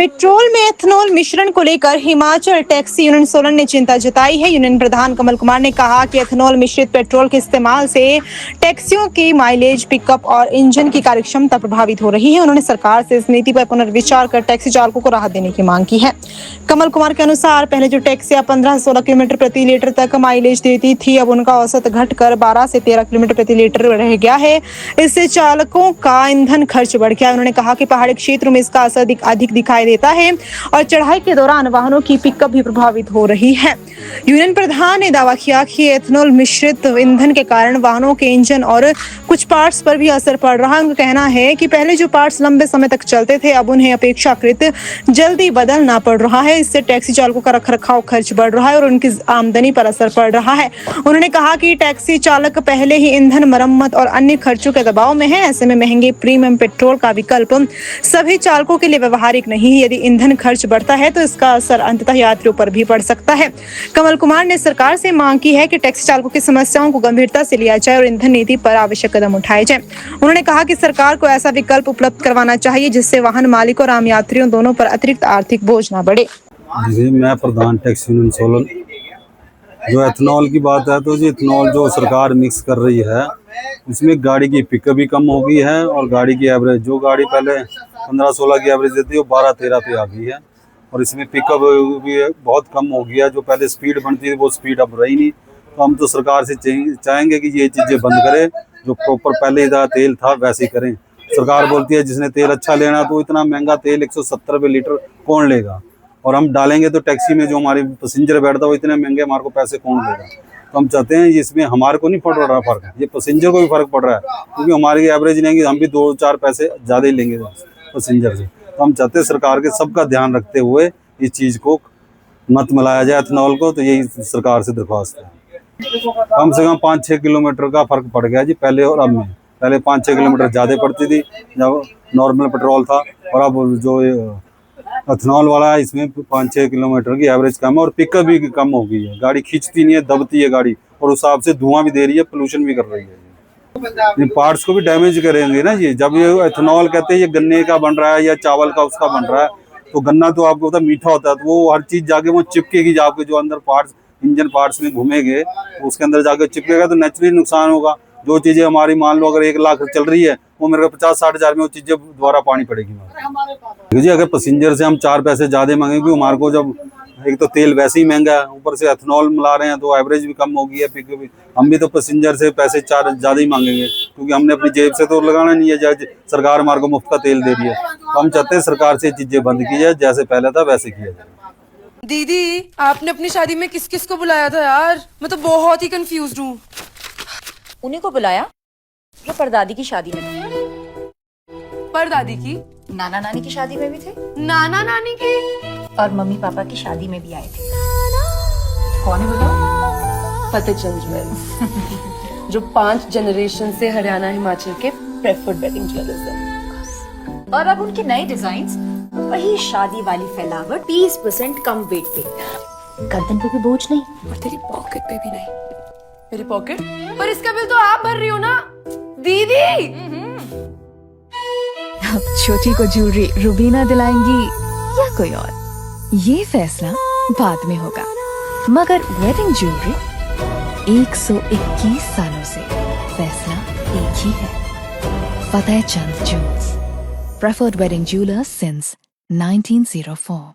Petrol में ethanol मिश्रण को लेकर हिमाचल टैक्सी यूनियन सोलन ने चिंता जताई है। यूनियन प्रधान कमल कुमार ने कहा कि एथनॉल मिश्रित पेट्रोल के इस्तेमाल से टैक्सियों की माइलेज, पिकअप और इंजन की कार्यक्षमता प्रभावित हो रही है। उन्होंने सरकार से इस नीति पर पुनर्विचार कर टैक्सी चालकों को राहत देने की मांग की है। कमल कुमार के अनुसार पहले जो टैक्सियां 15 से 16 किलोमीटर प्रति लीटर तक माइलेज देती थी, अब उनका औसत घटकर 12 से 13 किलोमीटर प्रति लीटर रह गया है। इससे चालकों का ईंधन खर्च बढ़ गया। उन्होंने कहा कि पहाड़ी क्षेत्रों में इसका असर अधिक दिखाई देता है और चढ़ाई के दौरान वाहनों की पिकअप भी प्रभावित हो रही है। यूनियन प्रधान ने दावा किया कि एथनॉल मिश्रित ईंधन के कारण वाहनों के इंजन और कुछ पार्ट्स पर भी असर पड़ रहा है। उनका कहना है कि पहले जो पार्ट्स लंबे समय तक चलते थे, अब उन्हें अपेक्षाकृत जल्दी बदलना पड़ रहा है। इससे टैक्सी चालकों का रखरखाव खर्च बढ़ रहा है और उनकी आमदनी पर असर पड़ रहा है। उन्होंने कहा कि टैक्सी चालक पहले ही ईंधन, मरम्मत और अन्य खर्चों के दबाव में है। ऐसे में महंगे प्रीमियम पेट्रोल का विकल्प सभी चालकों के लिए व्यवहारिक नहीं है। यदि ईंधन खर्च बढ़ता है तो इसका असर अंततः यात्रियों पर भी पड़ सकता है। कमल कुमार ने सरकार से मांग की है कि टैक्सी चालकों की समस्याओं को गंभीरता से लिया जाए और ईंधन नीति पर आवश्यक कदम उठाए जाए। उन्होंने कहा कि सरकार को ऐसा विकल्प उपलब्ध करवाना चाहिए जिससे वाहन मालिकों और आम यात्रियों दोनों पर अतिरिक्त आर्थिक बोझ न बढ़े। जी, मैं प्रधान टैक्सी यूनियन सोलन। जो एथनॉल की बात है, तो जी एथनॉल जो सरकार मिक्स कर रही है उसमें गाड़ी की पिकअप भी कम हो गई है और गाड़ी की एवरेज, जो गाड़ी पहले 15-16 की एवरेज देती है वो 12-13 पे आ गई है और इसमें पिकअप भी बहुत कम हो गया। जो पहले स्पीड बनती थी वो स्पीड अब रही नहीं। तो हम तो सरकार से चाहेंगे कि ये चीज़ें बंद करें। जो प्रॉपर पहले तेल था वैसे ही करें। सरकार बोलती है जिसने तेल अच्छा लेना, तो इतना महंगा तेल 170 रुपये लीटर कौन लेगा, और हम डालेंगे तो टैक्सी में जो हमारे पैसेंजर बैठता है वो इतने महंगे हमारे को पैसे कौन देगा। तो हम चाहते हैं इसमें हमारे को नहीं पड़ रहा फर्क, ये पैसेंजर को भी फर्क पड़ रहा है, क्योंकि हमारी एवरेज लेंगे हम भी 2-4 पैसे ज़्यादा ही लेंगे पैसेंजर से। तो हम चाहते हैं सरकार के सबका ध्यान रखते हुए इस चीज़ को मत मिलाया जाए एथनॉल को। तो यही सरकार से दरख्वास्त है। कम से कम 5-6 किलोमीटर का फर्क पड़ गया जी पहले और अब में। पहले 5-6 किलोमीटर ज़्यादा पड़ती थी जब नॉर्मल पेट्रोल था, और अब जो एथनॉल वाला है इसमें 5-6 किलोमीटर की एवरेज कम है और पिकअप भी कम हो गई है। गाड़ी खींचती नहीं है, दबती है गाड़ी, और उस हिसाब से धुआं भी दे रही है, पोल्यूशन भी कर रही है। ये पार्ट्स को भी डैमेज करेंगे ना जी। जब ये एथनॉल कहते हैं ये गन्ने का बन रहा है या चावल का उसका बन रहा है, तो गन्ना तो आपको पता मीठा होता है, तो वो हर चीज़ जाके वो चिपकेगी, जाके जो अंदर पार्ट्स इंजन पार्ट्स में घूमेंगे उसके अंदर जाके चिपकेगा, तो नेचुरली नुकसान होगा। जो चीज़ें हमारी मान लो अगर 1 लाख चल रही है, वो मेरे को 50-60 हज़ार में वो चीज़ें दोबारा पानी पड़ेगी जी। अगर पैसेंजर से हम 4 पैसे ज़्यादा मांगेंगे, हमारे को जब एक तो तेल वैसे ही महंगा है, ऊपर से एथनॉल मिला रहे हैं, तो एवरेज भी कम हो गई है, पिकअप भी। हम भी तो पैसेंजर से पैसे 4 ज़्यादा ही मांगेंगे, क्योंकि हमने अपनी जेब से तो लगाना नहीं है। जब सरकार हमारे को मुफ्त का तेल दे रही है, तो हम चाहते हैं सरकार से चीज़ें बंद की जाए, जैसे पहले था वैसे किया जाए। दीदी, आपने अपनी शादी में किस किस को बुलाया था यार? मैं तो बहुत ही कंफ्यूज हूँ। उन्हीं को बुलाया जो परदादी की शादी में थे। परदादी की? नाना नानी की शादी में भी थे, नाना नानी की, और मम्मी पापा की शादी में भी आए थे। कौन है बताओ? फतेहचंद ज्वेलर्स जो 5 जनरेशन से हरियाणा हिमाचल के प्रेफर्ड वेडिंग ज्वेलर्स हैं। और अब उनके नए डिजाइन्स, वही शादी वाली फैलावट, 20% कम वेट पे, गर्दन पे भी बोझ नहीं और तेरी पॉकेट पे भी नहीं। मेरी पॉकेट? पर इसका बिल तो आप भर रही हो ना दीदी। अब छोटी को ज्वेलरी रुबीना दिलाएंगी या कोई और, ये फैसला बाद में होगा, मगर वेडिंग ज्वेलरी 121 सालों से फैसला एक ही है। Fatehchand jewellers, preferred wedding jewelers since 1904।